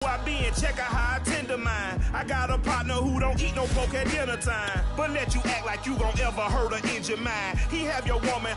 I be and check out how I tend to mine. I got a partner who don't eat no pork at dinner time, but let you act like you gon' ever hurt or injure mine. He have your woman,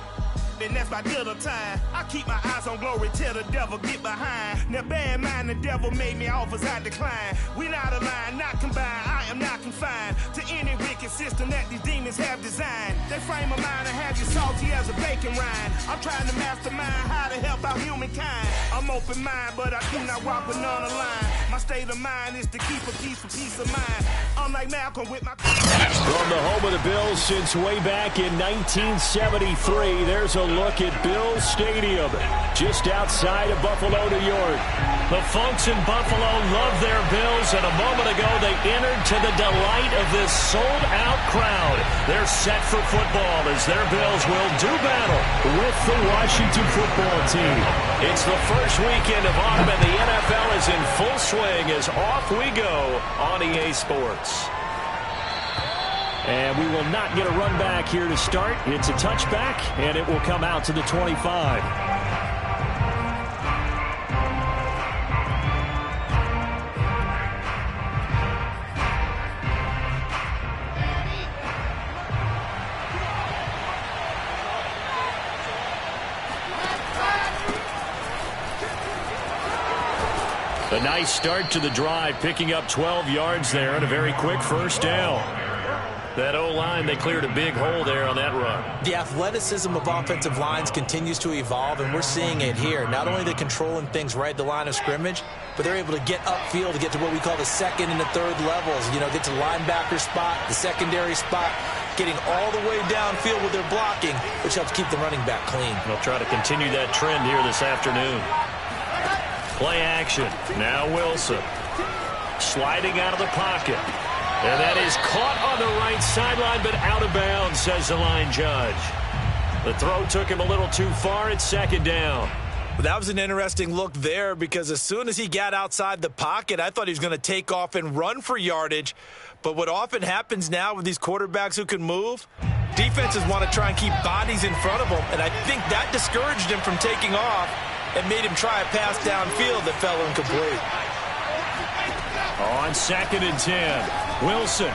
and that's my dinner time. I keep my eyes on glory till the devil get behind. Now bear in mind the devil made me offers I decline. We not aligned, not combined, I am not confined to any wicked system that these demons have designed. They frame a mind and have you salty as a bacon rind. I'm trying to mastermind how to help out humankind. I'm open mind, but I do not walk with none aligned. My state of mind is to keep a peace of mind. I'm like Malcolm with my... From the home of the Bills since way back in 1973, there's a look at Bills Stadium, just outside of Buffalo, New York. The folks in Buffalo love their Bills, and a moment ago they entered to the delight of this sold-out crowd. They're set for football as their Bills will do battle with the Washington football team. It's the first weekend of autumn, and the NFL is in full swing as off we go on EA Sports. And we will not get a run back here to start. It's a touchback, and it will come out to the 25. A nice start to the drive, picking up 12 yards there and a very quick first down. That O-line, they cleared a big hole there on that run. The athleticism of offensive lines continues to evolve, and we're seeing it here. Not only they're controlling things right at the line of scrimmage, but they're able to get upfield to get to what we call the second and the third levels. You know, get to linebacker spot, the secondary spot, getting all the way downfield with their blocking, which helps keep the running back clean. They'll try to continue that trend here this afternoon. Play action. Now Wilson. Sliding out of the pocket. And that is caught on the right sideline, but out of bounds, says the line judge. The throw took him a little too far. It's second down. Well, that was an interesting look there because as soon as he got outside the pocket, I thought he was going to take off and run for yardage. But what often happens now with these quarterbacks who can move, defenses want to try and keep bodies in front of them, and I think that discouraged him from taking off and made him try a pass downfield that fell incomplete. On 2nd and 10, Wilson.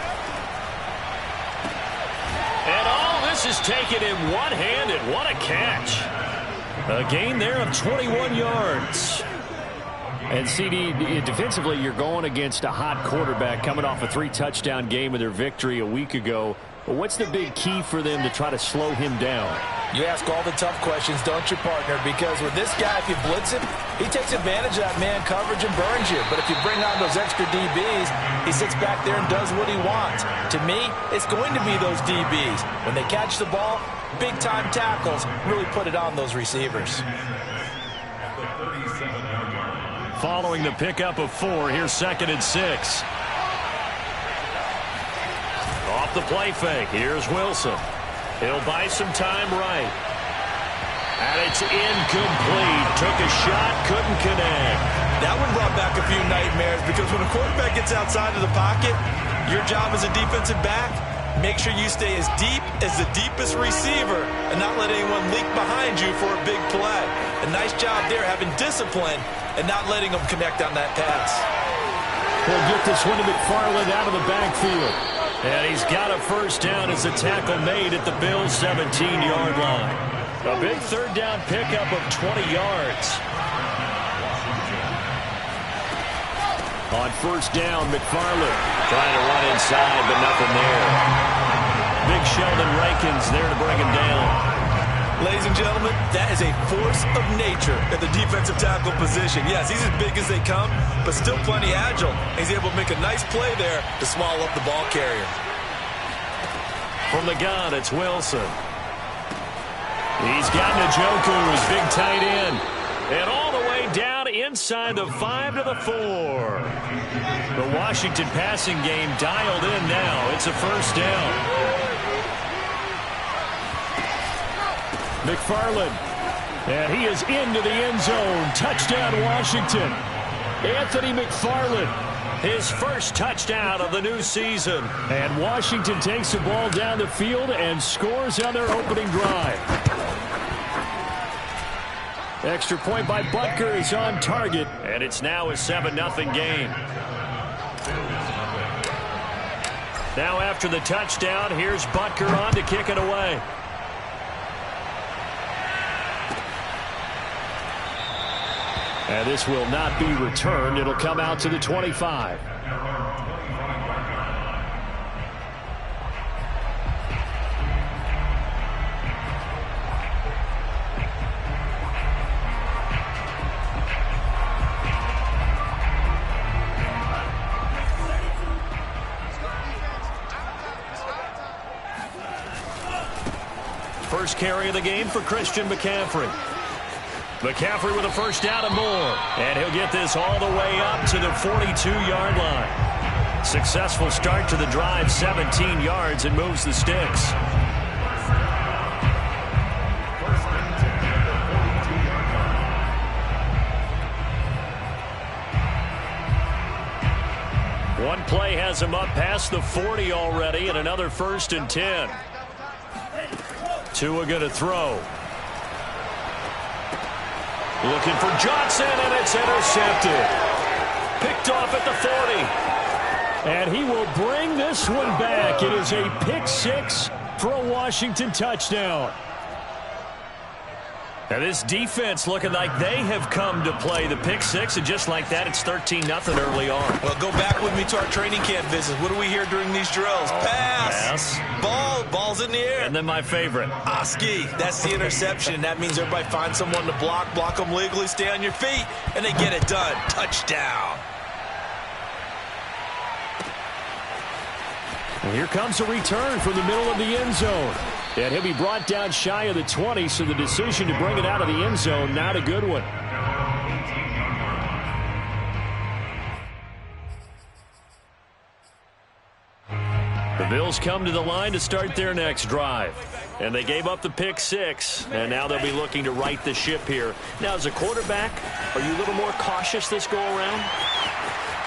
And all this is taken in one-handed. What a catch. A gain there of 21 yards. And CD, defensively, you're going against a hot quarterback coming off a 3-touchdown game of their victory a week ago. But what's the big key for them to try to slow him down? You ask all the tough questions, don't you, partner? Because with this guy, if you blitz him, he takes advantage of that man coverage and burns you. But if you bring on those extra DBs, he sits back there and does what he wants. To me, it's going to be those DBs. When they catch the ball, big-time tackles really put it on those receivers. Following the pickup of 4, here's 2nd and 6. Off the play fake, here's Wilson. He'll buy some time right. And it's incomplete. Took a shot, couldn't connect. That one brought back a few nightmares because when a quarterback gets outside of the pocket, your job as a defensive back, make sure you stay as deep as the deepest receiver and not let anyone leak behind you for a big play. A nice job there having discipline and not letting them connect on that pass. He'll get this one to McFarland out of the backfield. And he's got a first down as the tackle made at the Bills' 17-yard line. A big third down pickup of 20 yards. On first down, McFarland trying to run inside, but nothing there. Big Sheldon Rankins there to bring him down. Ladies and gentlemen, that is a force of nature at the defensive tackle position. Yes, he's as big as they come, but still plenty agile. He's able to make a nice play there to swallow up the ball carrier. From the gun, it's Wilson. He's got Njoku, his big tight end. And all the way down inside the 5 to the 4. The Washington passing game dialed in now. It's a first down. McFarland, and he is into the end zone. Touchdown, Washington. Anthony McFarland, his first touchdown of the new season. And Washington takes the ball down the field and scores on their opening drive. Extra point by Butker is on target, and it's now a 7-0 game. Now after the touchdown, here's Butker on to kick it away. And this will not be returned. It'll come out to the 25. First carry of the game for Christian McCaffrey. McCaffrey with a first down and more. And he'll get this all the way up to the 42-yard line. Successful start to the drive, 17 yards, and moves the sticks. One play has him up past the 40 already, and another 1st and 10. Tua going to throw. Looking for Johnson, and it's intercepted. Picked off at the 40. And he will bring this one back. It is a pick 6 for a Washington touchdown. And this defense looking like they have come to play the pick 6, and just like that, it's 13-0 early on. Well, go back with me to our training camp visits. What do we hear during these drills? Pass. Ball's in the air. And then my favorite. Oski, that's the interception. That means everybody finds someone to block them legally, stay on your feet, and they get it done. Touchdown. And here comes a return from the middle of the end zone. And he'll be brought down shy of the 20, so the decision to bring it out of the end zone, not a good one. The Bills come to the line to start their next drive. And they gave up the pick 6, and now they'll be looking to right the ship here. Now, as a quarterback, are you a little more cautious this go-around?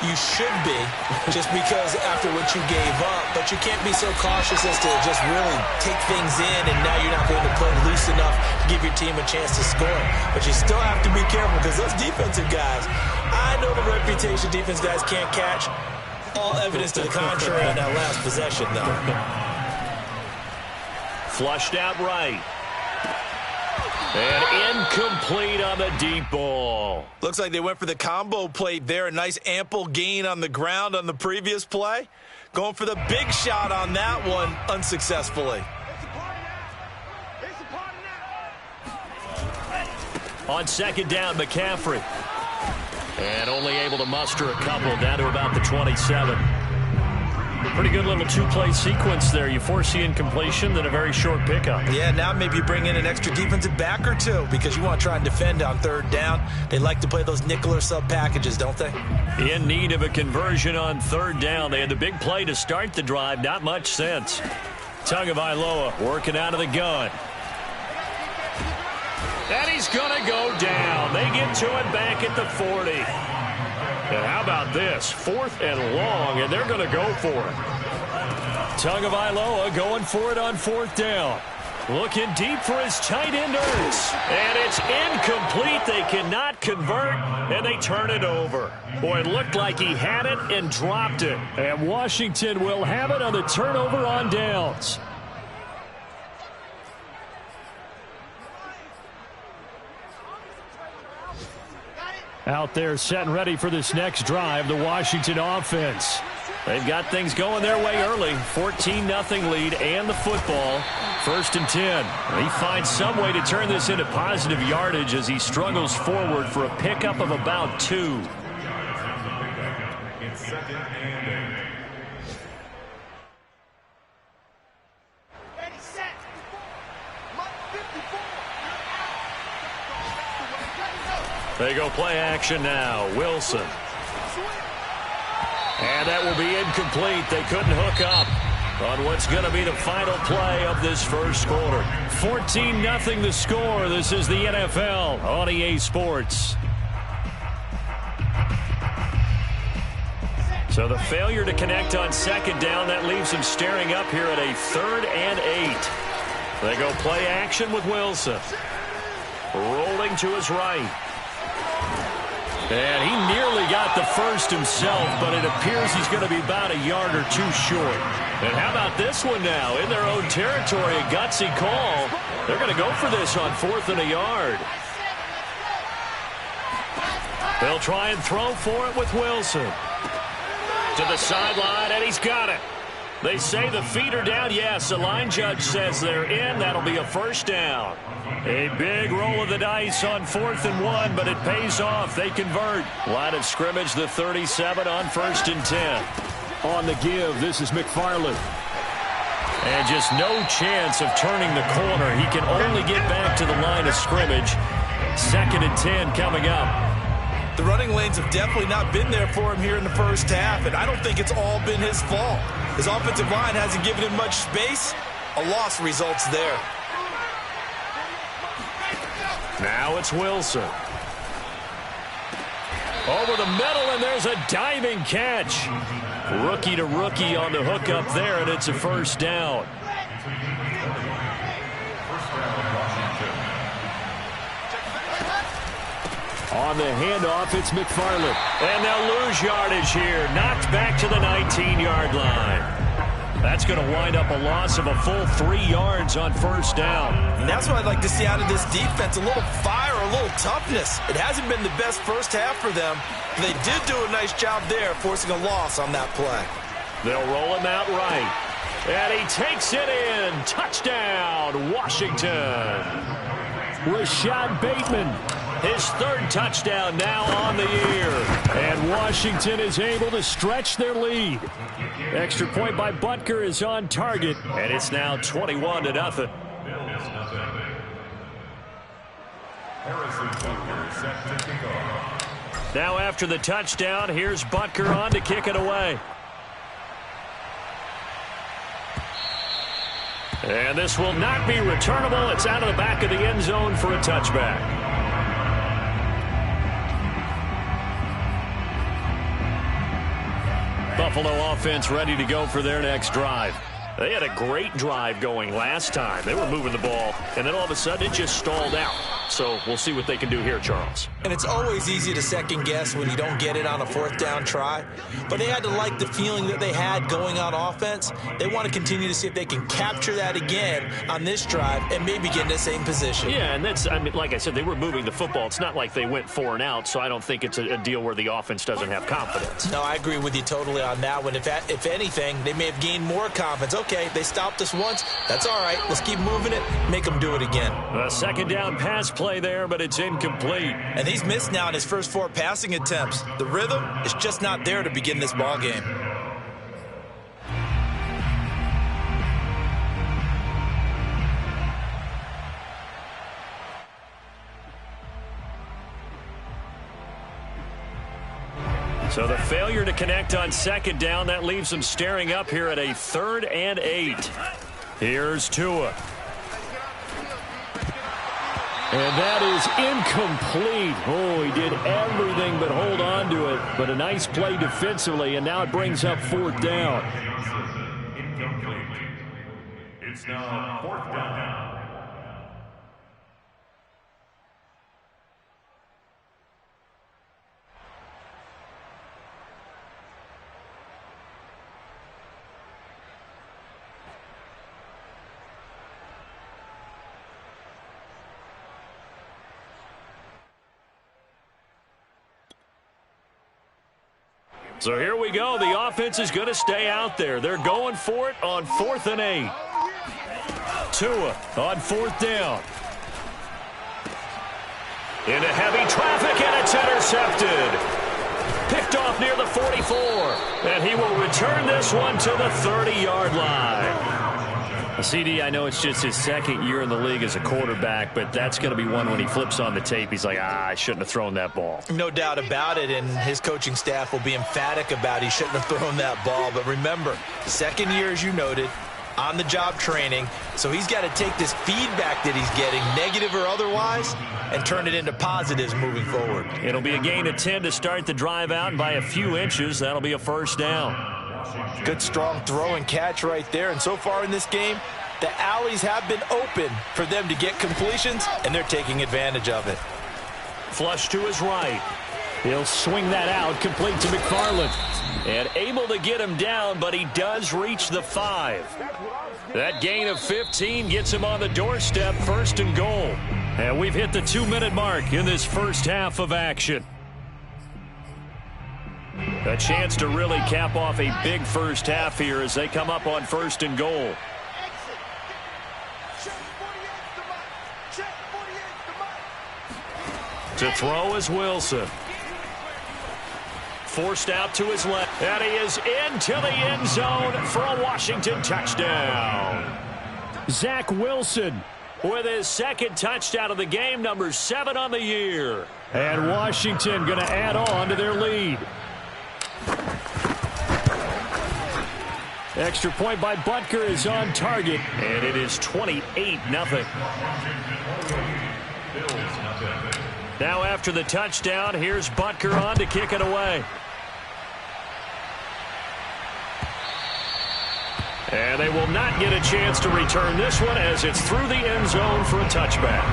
You should be, just because after what you gave up, but you can't be so cautious as to just really take things in, and now you're not going to play loose enough to give your team a chance to score. But you still have to be careful, because those defensive guys, I know the reputation defense guys can't catch. All evidence to the contrary in that last possession, though. Flushed out right. And incomplete on the deep ball. Looks like they went for the combo plate there. A nice ample gain on the ground on the previous play. Going for the big shot on that one unsuccessfully. On second down, McCaffrey. And only able to muster a couple down to about the 27. Pretty good little two-play sequence there. You force the incompletion, then a very short pickup. Yeah, now maybe you bring in an extra defensive back or two because you want to try and defend on third down. They like to play those nickel or sub packages, don't they? In need of a conversion on third down. They had the big play to start the drive. Not much sense. Tagovailoa working out of the gun. And he's going to go down. They get to it back at the 40. And how about this? 4th and long, and they're going to go for it. Tagovailoa going for it on 4th down. Looking deep for his tight end, Ertz. And it's incomplete. They cannot convert, and they turn it over. Boy, it looked like he had it and dropped it. And Washington will have it on the turnover on downs. Out there set and ready for this next drive, the Washington offense. They've got things going their way early. 14-0 lead and the football. 1st and 10. He finds some way to turn this into positive yardage as he struggles forward for a pickup of about 2. They go play action now. Wilson. And that will be incomplete. They couldn't hook up on what's going to be the final play of this first quarter. 14-0 the score. This is the NFL on EA Sports. So the failure to connect on second down, that leaves him staring up here at a 3rd and 8. They go play action with Wilson. Rolled holding to his right. And he nearly got the first himself, but it appears he's going to be about a yard or two short. And how about this one now? In their own territory, a gutsy call. They're going to go for this on 4th and a yard. They'll try and throw for it with Wilson. To the sideline, and he's got it. They say the feet are down. Yes, the line judge says they're in. That'll be a first down. A big roll of the dice on 4th and 1, but it pays off. They convert. Line of scrimmage, the 37 on 1st and 10. On the give, this is McFarland. And just no chance of turning the corner. He can only get back to the line of scrimmage. 2nd and 10 coming up. The running lanes have definitely not been there for him here in the first half, and I don't think it's all been his fault. His offensive line hasn't given him much space. A loss results there. Now it's Wilson. Over the middle, and there's a diving catch. Rookie to rookie on the hook up there, and it's a first down. On the handoff, it's McFarland. And they'll lose yardage here. Knocked back to the 19-yard line. That's going to wind up a loss of a full 3 yards on first down. And that's what I'd like to see out of this defense, a little fire, a little toughness. It hasn't been the best first half for them. But they did do a nice job there, forcing a loss on that play. They'll roll him out right. And he takes it in. Touchdown, Washington. Rashad Bateman. His 3rd touchdown now on the year. And Washington is able to stretch their lead. Extra point by Butker is on target. And it's now 21-0. Now after the touchdown, here's Butker on to kick it away. And this will not be returnable. It's out of the back of the end zone for a touchback. Buffalo offense ready to go for their next drive. They had a great drive going last time. They were moving the ball, and then all of a sudden it just stalled out. So we'll see what they can do here, Charles. And it's always easy to second guess when you don't get it on a 4th down try. But they had to like the feeling that they had going on offense. They want to continue to see if they can capture that again on this drive and maybe get in the same position. Yeah, and that's, I mean, like I said, they were moving the football. It's not like they went 4 and out, so I don't think it's a deal where the offense doesn't have confidence. No, I agree with you totally on that one. If anything, they may have gained more confidence. Okay, they stopped us once. That's all right. Let's keep moving it. Make them do it again. A 2nd down pass play there, but it's incomplete. And he's missed now in his first 4 passing attempts. The rhythm is just not there to begin this ball game. So the failure to connect on 2nd down, that leaves them staring up here at a 3rd and 8. Here's Tua. And that is incomplete. Oh, he did everything but hold on to it. But a nice play defensively, and now it brings up 4th down. Incomplete. It's now 4th down. So here we go. The offense is going to stay out there. They're going for it on 4th and 8. Tua on 4th down. Into heavy traffic, and it's intercepted. Picked off near the 44. And he will return this one to the 30-yard line. CD, I know it's just his 2nd year in the league as a quarterback, but that's going to be one when he flips on the tape. He's like, I shouldn't have thrown that ball. No doubt about it, and his coaching staff will be emphatic about he shouldn't have thrown that ball. But remember, 2nd year, as you noted, on-the-job training, so he's got to take this feedback that he's getting, negative or otherwise, and turn it into positives moving forward. It'll be a gain of 10 to start the drive out, and by a few inches, that'll be a first down. Good, strong throw and catch right there. And so far in this game, The alleys have been open for them to get completions, and they're taking advantage of it. Flush to his right. He'll swing that out, complete to McFarland. And able to get him down, but he does reach the 5. That gain of 15 gets him on the doorstep, 1st and goal. And we've hit the 2-minute mark in this first half of action. A chance to really cap off a big first half here as they come up on 1st and goal. To throw is Wilson. Forced out to his left. And he is into the end zone for a Washington touchdown. Zach Wilson with his 2nd touchdown of the game, number 7 on the year. And Washington going to add on to their lead. Extra point by Butker is on target. And it is 28-0. Now after the touchdown, here's Butker on to kick it away. And they will not get a chance to return this one as it's through the end zone for a touchback.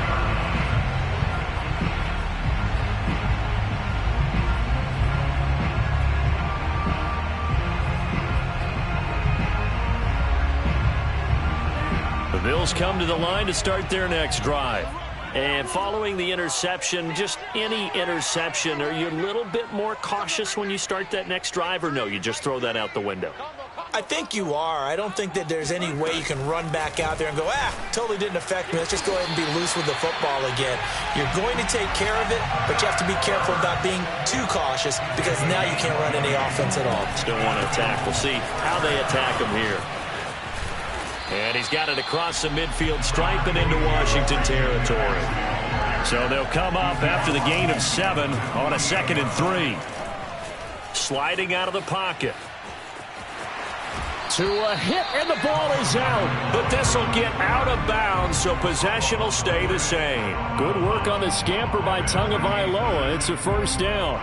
The Bills come to the line to start their next drive. And following the interception, just any interception, are you a little bit more cautious when you start that next drive, or no, you just throw that out the window? I think you are. I don't think that there's any way you can run back out there and go, totally didn't affect me. Let's just go ahead and be loose with the football again. You're going to take care of it, but you have to be careful about being too cautious because now you can't run any offense at all. Still want to attack. We'll see how they attack him here. And he's got it across the midfield stripe and into Washington territory. So they'll come up after the gain of 7 on a 2nd and 3. Sliding out of the pocket. To a hit, and the ball is out. But this will get out of bounds, so possession will stay the same. Good work on the scamper by Tagovailoa. It's a 1st down.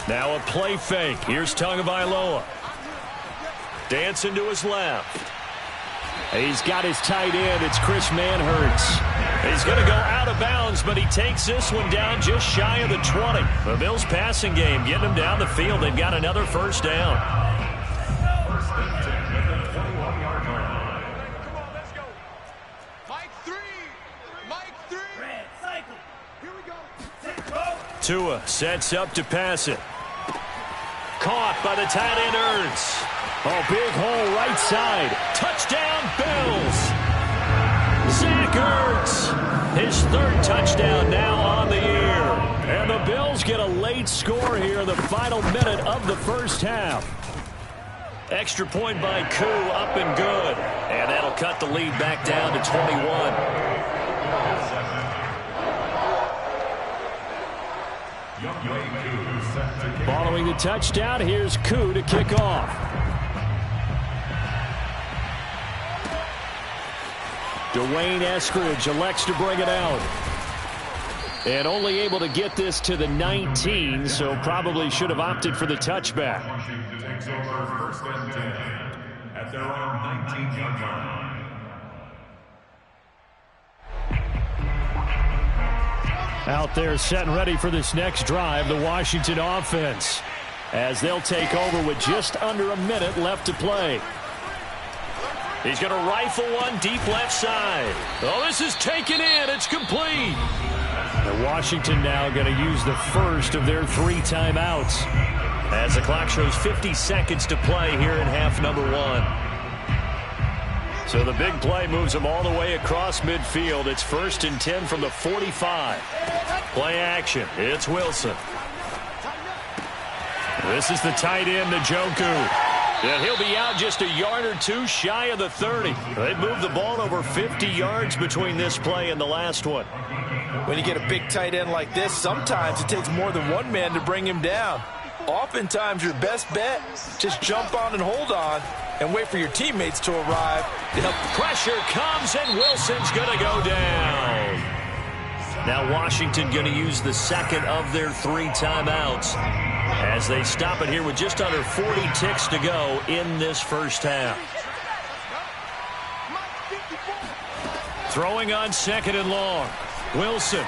Now a play fake. Here's Tagovailoa. Dancing to his left. He's got his tight end. It's Chris Manhertz. He's going to go out of bounds, but he takes this one down just shy of the 20. The Bills passing game getting them down the field. They've got another 1st down. Tua sets up to pass it. Caught by the tight end Ertz. Oh, big hole right side. Touchdown, Bills. Zach Ertz, his 3rd touchdown now on the year. And the Bills get a late score here in the final minute of the first half. Extra point by Koo, up and good. And that'll cut the lead back down to 21. Following the touchdown, here's Koo to kick off. Dwayne Eskridge elects to bring it out. And only able to get this to the 19, so probably should have opted for the touchback. Washington takes over 1st and 10 at their own 19-yard line. Out there set and ready for this next drive, the Washington offense, as they'll take over with just under a minute left to play. He's going to rifle one deep left side. Oh, this is taken in. It's complete. And Washington now going to use the first of their 3 timeouts. As the clock shows 50 seconds to play here in half number 1. So the big play moves them all the way across midfield. It's 1st and 10 from the 45. Play action. It's Wilson. This is the tight end, Njoku. And he'll be out just a yard or 2 shy of the 30. They moved the ball over 50 yards between this play and the last one. When you get a big tight end like this, sometimes it takes more than one man to bring him down. Oftentimes, your best bet, just jump on and hold on and wait for your teammates to arrive. The pressure comes, and Wilson's going to go down. Now Washington going to use the second of their 3 timeouts as they stop it here with just under 40 ticks to go in this first half. Throwing on 2nd and long. Wilson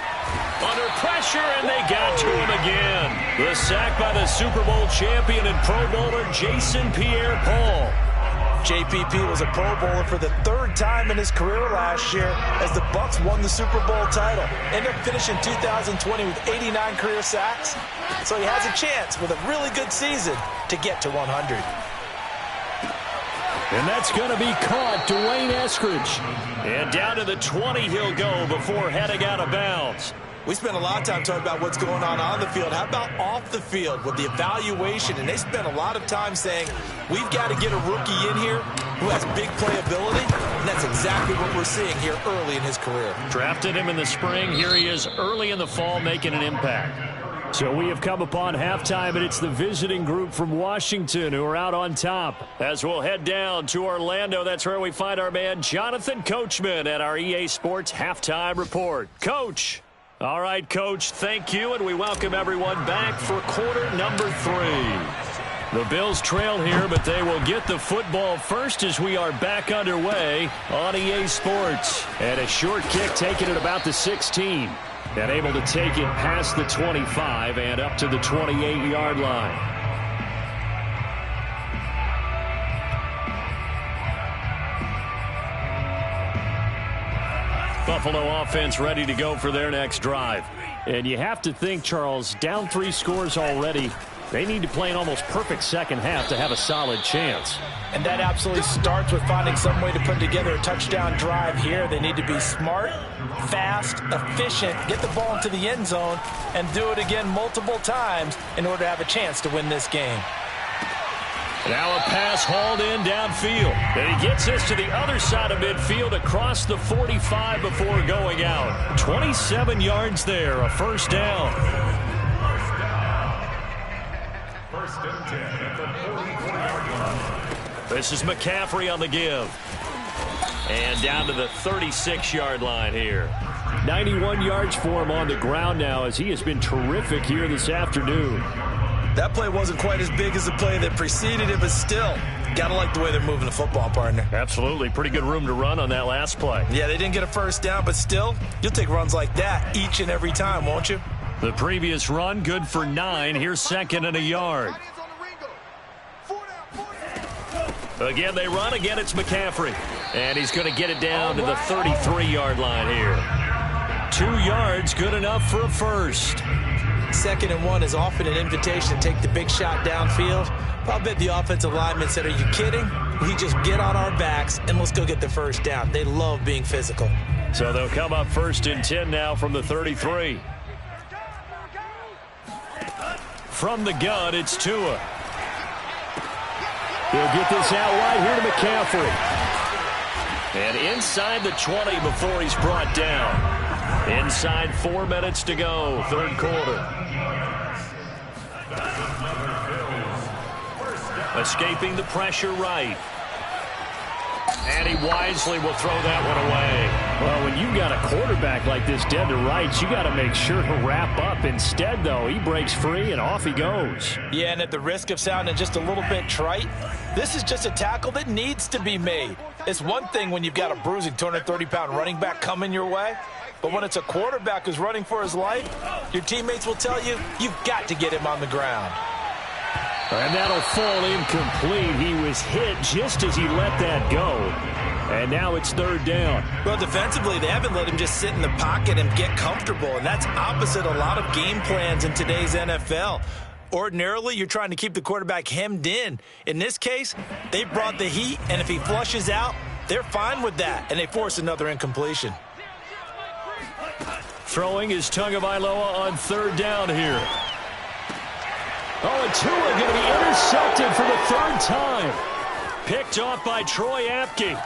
under pressure, and they got to him again. The sack by the Super Bowl champion and Pro Bowler Jason Pierre-Paul. JPP was a Pro Bowler for the 3rd time in his career last year as the Bucs won the Super Bowl title. Ended up finishing 2020 with 89 career sacks. So he has a chance with a really good season to get to 100. And that's going to be caught. Dwayne Eskridge. And down to the 20 he'll go before heading out of bounds. We spent a lot of time talking about what's going on the field. How about off the field with the evaluation? And they spent a lot of time saying, we've got to get a rookie in here who has big playability. And that's exactly what we're seeing here early in his career. Drafted him in the spring. Here he is early in the fall making an impact. So we have come upon halftime, and it's the visiting group from Washington who are out on top. As we'll head down to Orlando, that's where we find our man Jonathan Coachman at our EA Sports Halftime Report. Coach. All right, Coach, thank you, and we welcome everyone back for quarter number 3. The Bills trail here, but they will get the football first as we are back underway on EA Sports. And a short kick taken at about the 16. And able to take it past the 25 and up to the 28-yard line. Buffalo offense ready to go for their next drive. And you have to think, Charles, down 3 scores already. They need to play an almost perfect second half to have a solid chance. And that absolutely starts with finding some way to put together a touchdown drive here. They need to be smart, fast, efficient, get the ball into the end zone, and do it again multiple times in order to have a chance to win this game. Now a pass hauled in downfield. And he gets this to the other side of midfield across the 45 before going out. 27 yards there, a first down. First and 10 at the 44-yard line. This is McCaffrey on the give. And down to the 36-yard line here. 91 yards for him on the ground now as he has been terrific here this afternoon. That play wasn't quite as big as the play that preceded it, but still, got to like the way they're moving the football, partner. Absolutely. Pretty good room to run on that last play. Yeah, they didn't get a first down, but still, you'll take runs like that each and every time, won't you? The previous run, good for 9. Here's 2nd and a yard. Again, they run. Again, it's McCaffrey. And he's going to get it down to the 33-yard line here. 2 yards, good enough for a first. 2nd and 1 is often an invitation to take the big shot downfield. I'll bet the offensive lineman said, are you kidding? We just get on our backs and let's go get the first down. They love being physical. So they'll come up 1st and 10 now from the 33. From the gun, it's Tua. He'll get this out wide here to McCaffrey. And inside the 20 before he's brought down. Inside 4 minutes to go, 3rd quarter. Escaping the pressure right. And he wisely will throw that one away. Well, when you've got a quarterback like this dead to rights, you got to make sure to wrap up. Instead, though, he breaks free and off he goes. Yeah, and at the risk of sounding just a little bit trite, this is just a tackle that needs to be made. It's one thing when you've got a bruising 230-pound running back coming your way, but when it's a quarterback who's running for his life, your teammates will tell you, you've got to get him on the ground. And that'll fall incomplete. He was hit just as he let that go. And now it's 3rd down. Well, defensively, they haven't let him just sit in the pocket and get comfortable, and that's opposite a lot of game plans in today's NFL. Ordinarily, you're trying to keep the quarterback hemmed in. In this case, they brought the heat, and if he flushes out, they're fine with that, and they force another incompletion. Throwing is Tagovailoa on 3rd down here. Oh, and Tua going to be intercepted for the 3rd time. Picked off by Troy Apke.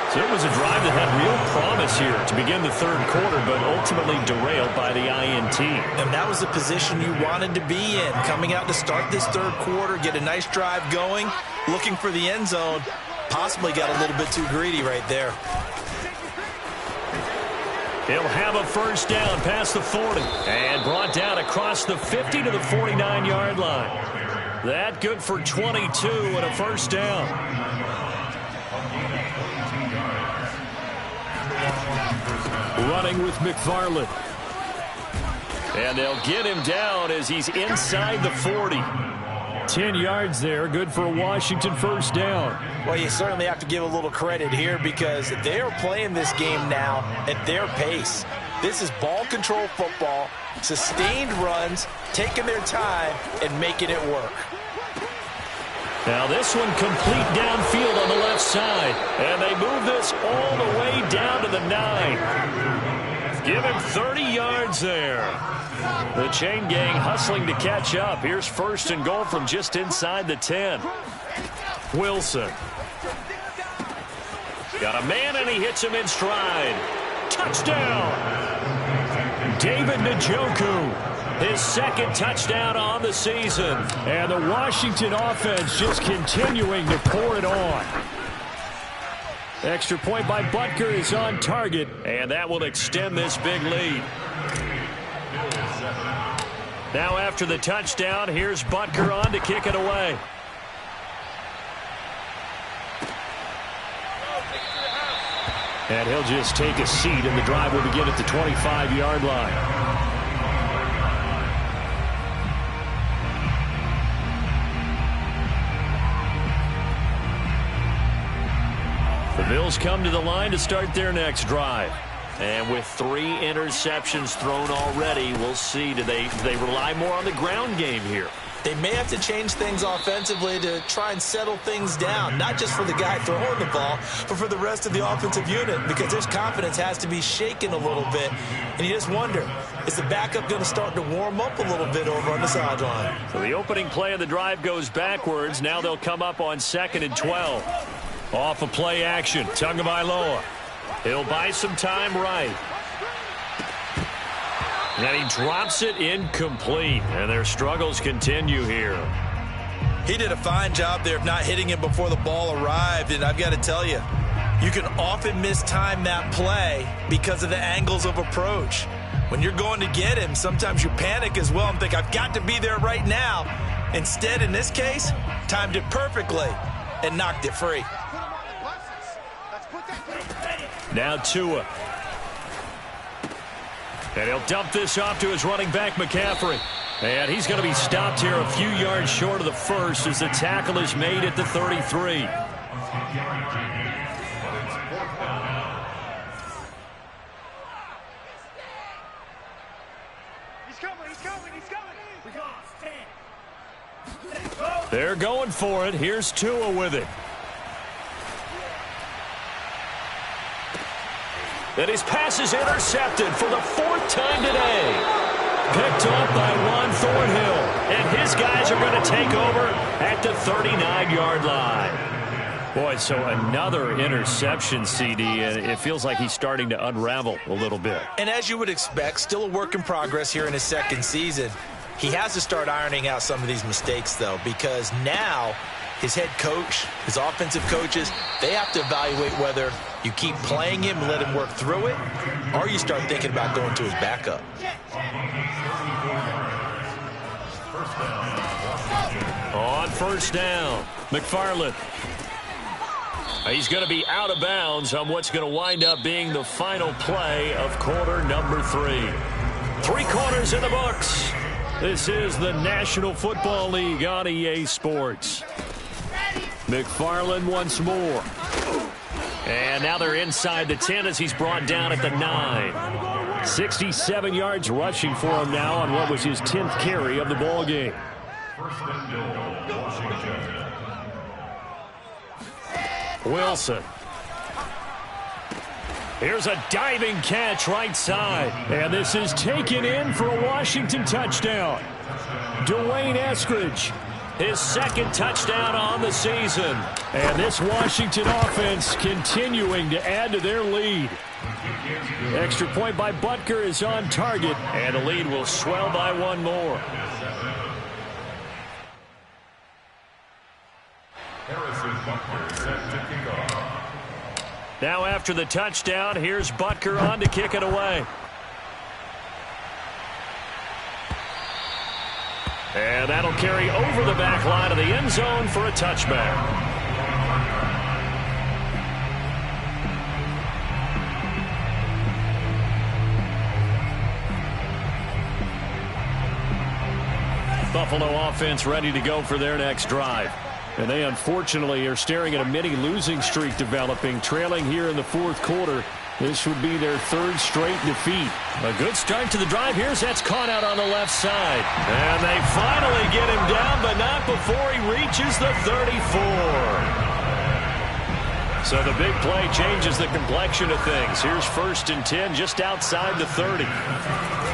So it was a drive that had real promise here to begin the 3rd quarter, but ultimately derailed by the INT. And that was the position you wanted to be in, coming out to start this 3rd quarter, get a nice drive going, looking for the end zone. Possibly got a little bit too greedy right there. He'll have a first down past the 40 and brought down across the 50 to the 49-yard line. That good for 22 and a first down. Running with McFarland. And they'll get him down as he's inside the 40. 10 yards there, good for a Washington first down. Well, you certainly have to give a little credit here because they are playing this game now at their pace. This is ball control football, sustained runs, taking their time, and making it work. Now this one complete downfield on the left side. And they move this all the way down to the 9. Give him 30 yards there. The chain gang hustling to catch up. Here's first and goal from just inside the 10. Wilson. Got a man and he hits him in stride. Touchdown. David Njoku. His second touchdown on the season. And the Washington offense just continuing to pour it on. Extra point by Butker is on target. And that will extend this big lead. Now after the touchdown, here's Butker on to kick it away. And he'll just take a seat, and the drive will begin at the 25-yard line. The Bills come to the line to start their next drive. And with 3 interceptions thrown already, we'll see. Do they rely more on the ground game here? They may have to change things offensively to try and settle things down, not just for the guy throwing the ball, but for the rest of the offensive unit, because their confidence has to be shaken a little bit. And you just wonder, is the backup going to start to warm up a little bit over on the sideline? So the opening play of the drive goes backwards. Now they'll come up on 2nd and 12. Off of play action, Tagovailoa. He'll buy some time right. And he drops it incomplete. And their struggles continue here. He did a fine job there of not hitting him before the ball arrived. And I've got to tell you, you can often mistime that play because of the angles of approach. When you're going to get him, sometimes you panic as well and think, I've got to be there right now. Instead, in this case, timed it perfectly and knocked it free. Now Tua. And he'll dump this off to his running back, McCaffrey. And he's going to be stopped here a few yards short of the first as the tackle is made at the 33. They're going for it. Here's Tua with it. And his pass is intercepted for the 4th time today. Picked up by Juan Thornhill. And his guys are going to take over at the 39-yard line. Boy, so another interception, CD, and it feels like he's starting to unravel a little bit. And as you would expect, still a work in progress here in his 2nd season. He has to start ironing out some of these mistakes, though, because now his head coach, his offensive coaches, they have to evaluate whether you keep playing him and let him work through it, or you start thinking about going to his backup. On first down, McFarland. He's going to be out of bounds on what's going to wind up being the final play of quarter number 3. 3 quarters in the books. This is the National Football League on EA Sports. McFarland once more. And now they're inside the 10 as he's brought down at the 9. 67 yards rushing for him now on what was his 10th carry of the ball game. Wilson. Here's a diving catch right side. And this is taken in for a Washington touchdown. Dwayne Eskridge. His 2nd touchdown on the season. And this Washington offense continuing to add to their lead. Extra point by Butker is on target. And the lead will swell by 1 more. Harrison Butker set to kick off. Now after the touchdown, here's Butker on to kick it away. And that'll carry over the back line of the end zone for a touchback. Buffalo offense ready to go for their next drive. And they unfortunately are staring at a mini losing streak developing, trailing here in the fourth quarter. This would be their third straight defeat. A good start to the drive. Here's that's caught out on the left side. And they finally get him down, but not before he reaches the 34. So the big play changes the complexion of things. Here's 1st and 10 just outside the 30.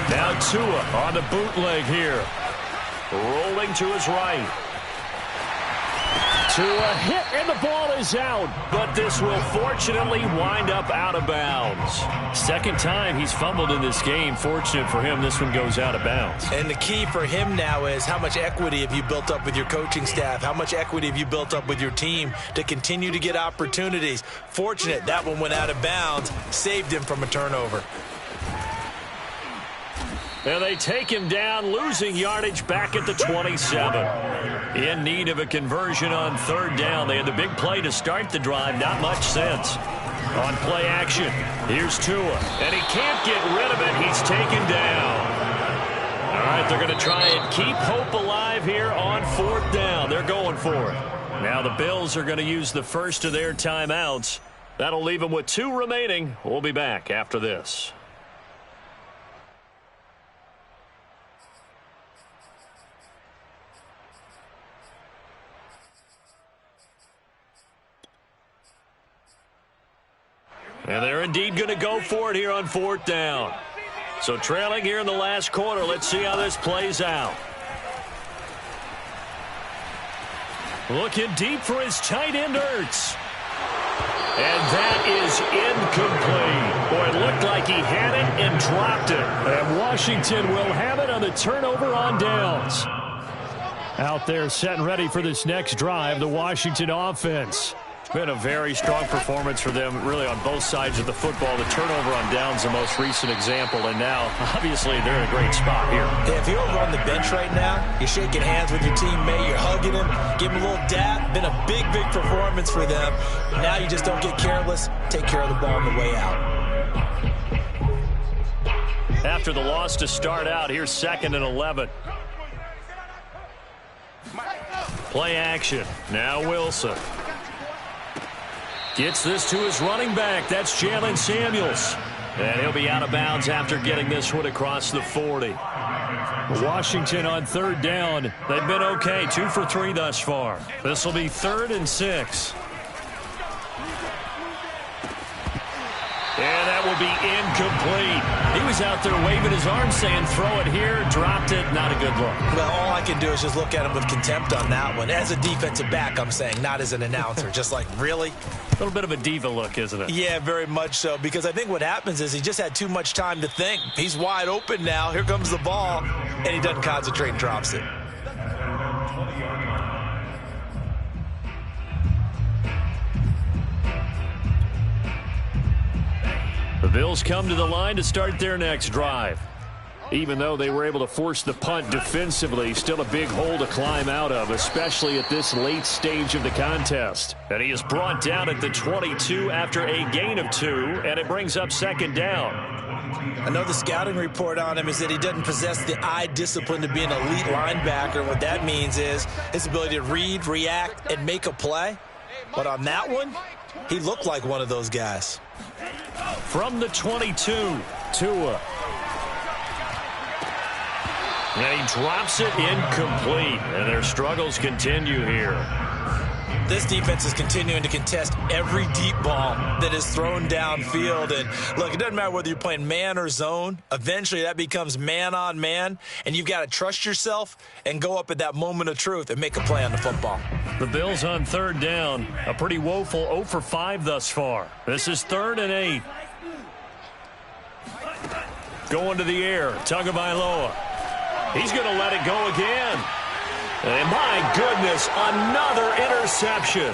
Now Tua on the bootleg here. Rolling to his right. Tua hit, and the ball is out. But this will fortunately wind up out of bounds. Second time he's fumbled in this game. Fortunate for him, this one goes out of bounds. And the key for him now is how much equity have you built up with your coaching staff? How much equity have you built up with your team to continue to get opportunities? Fortunate that one went out of bounds, saved him from a turnover. And they take him down, losing yardage back at the 27. In need of a conversion on 3rd down. They had the big play to start the drive. Not much sense. On play action, here's Tua. And he can't get rid of it. He's taken down. All right, they're going to try and keep hope alive here on 4th down. They're going for it. Now the Bills are going to use the first of their timeouts. That'll leave them with 2 remaining. We'll be back after this. And they're indeed going to go for it here on 4th down. So trailing here in the last quarter. Let's see how this plays out. Looking deep for his tight end, Ertz. And that is incomplete. Boy, it looked like he had it and dropped it. And Washington will have it on the turnover on downs. Out there set and ready for this next drive, the Washington offense. It's been a very strong performance for them, really, on both sides of the football. The turnover on downs, the most recent example, and now, obviously, they're in a great spot here. Yeah, if you're over on the bench right now, you're shaking hands with your teammate, you're hugging him, give him a little dap. Been a big, big performance for them. Now you just don't get careless. Take care of the ball on the way out. After the loss to start out, here's 2nd and 11. Play action. Now Wilson. Gets this to his running back. That's Jalen Samuels. And he'll be out of bounds after getting this one across the 40. Washington on 3rd down. They've been okay. 2 for 3 thus far. This will be 3rd and 6. And that will be incomplete. He was out there waving his arm saying, throw it here, dropped it, not a good look. Well, all I can do is just look at him with contempt on that one. As a defensive back, I'm saying, not as an announcer. Just like, really? A little bit of a diva look, isn't it? Yeah, very much so, because I think what happens is he just had too much time to think. He's wide open now. Here comes the ball, and he doesn't concentrate and drops it. The Bills come to the line to start their next drive. Even though they were able to force the punt defensively, still a big hole to climb out of, especially at this late stage of the contest. And he is brought down at the 22 after a gain of 2, and it brings up 2nd down. I know the scouting report on him is that he doesn't possess the eye discipline to be an elite linebacker. What that means is his ability to read, react, and make a play. But on that one, he looked like one of those guys. From the 22, Tua. And he drops it incomplete. And their struggles continue here. This defense is continuing to contest every deep ball that is thrown downfield. And look, it doesn't matter whether you're playing man or zone. Eventually that becomes man on man. And you've got to trust yourself and go up at that moment of truth and make a play on the football. The Bills on 3rd down. A pretty woeful 0 for 5 thus far. This is 3rd and 8. Going to the air. Tagovailoa. He's going to let it go again. And my goodness, another interception.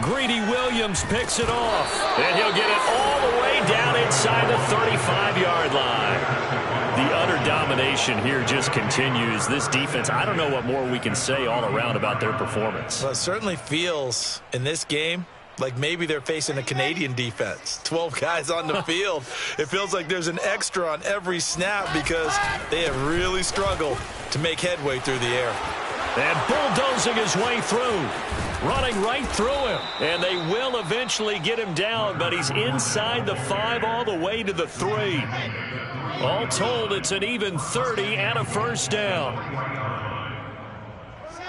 Greedy Williams picks it off. And he'll get it all the way down inside the 35-yard line. The utter domination here just continues. This defense, I don't know what more we can say all around about their performance. Well, it certainly feels in this game like maybe they're facing a Canadian defense. 12 guys on the field. It feels like there's an extra on every snap because they have really struggled to make headway through the air. And bulldozing his way through. Running right through him. And they will eventually get him down, but he's inside the 5 all the way to the 3. All told, it's an even 30 and a first down.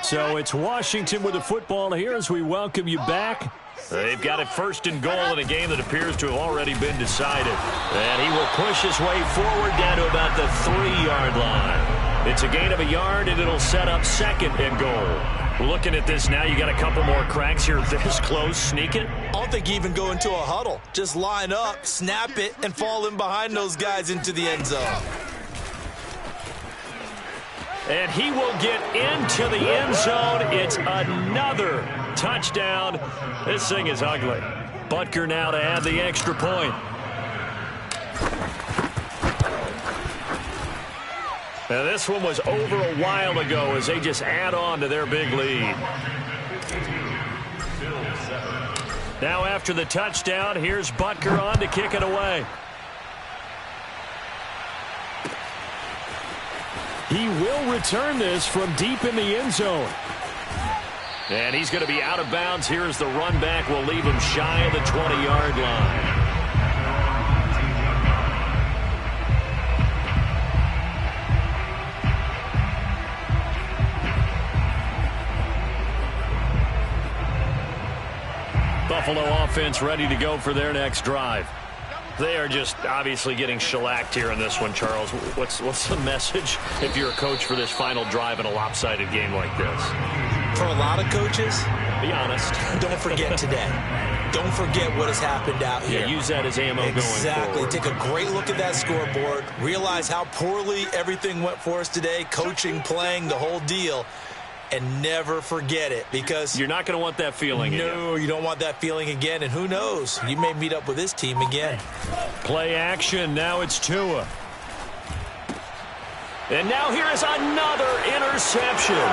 So it's Washington with the football here as we welcome you back. They've got it first and goal in a game that appears to have already been decided. And he will push his way forward down to about the 3-yard line. It's a gain of a yard, and it'll set up second and goal. Looking at this now, you got a couple more cracks here this close. Sneak it. I don't think you even go into a huddle. Just line up, snap it, and fall in behind those guys into the end zone. And he will get into the end zone. It's another touchdown. This thing is ugly. Butker now to add the extra point. Now this one was over a while ago as they just add on to their big lead. Now after the touchdown, here's Butker on to kick it away. He will return this from deep in the end zone. And he's going to be out of bounds here as the run back will leave him shy of the 20-yard line. Buffalo offense ready to go for their next drive. They are just obviously getting shellacked here in this one, Charles. What's the message if you're a coach for this final drive in a lopsided game like this? For a lot of coaches, be honest. Don't forget today. Don't forget what has happened out here. Yeah, use that as ammo going forward. Exactly. Take a great look at that scoreboard. Realize how poorly everything went for us today. Coaching, playing, the whole deal. And never forget it, because you're not going to want that feeling again. No, you don't want that feeling again. And who knows? You may meet up with this team again. Play action. Now it's Tua. And now here is another interception.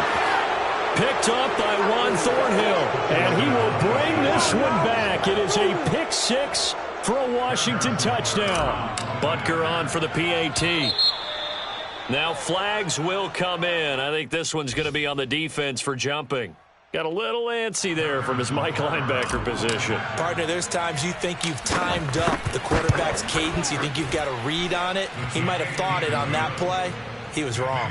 Picked up by Juan Thornhill. And he will bring this one back. It is a pick 6 for a Washington touchdown. Butker on for the PAT. Now flags will come in. I think this one's going to be on the defense for jumping. Got a little antsy there from his Mike linebacker position. Partner, there's times you think you've timed up the quarterback's cadence. You think you've got a read on it. He might have thought it on that play. He was wrong.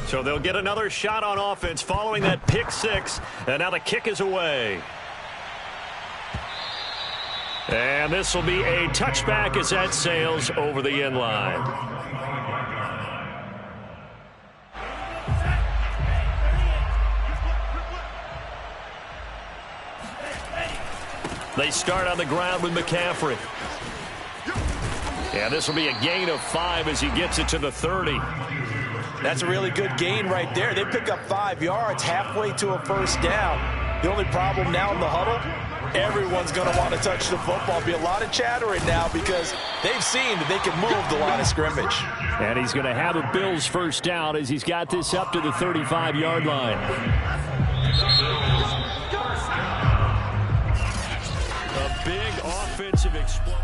So they'll get another shot on offense following that pick 6. And now the kick is away. And this will be a touchback as that sails over the end line. They start on the ground with McCaffrey. And this will be a gain of 5 as he gets it to the 30. That's a really good gain right there. They pick up 5 yards halfway to a first down. The only problem now in the huddle, everyone's going to want to touch the football. Be a lot of chattering now because they've seen that they can move the line of scrimmage. And he's going to have a Bills first down as he's got this up to the 35-yard line. A big offensive explosion.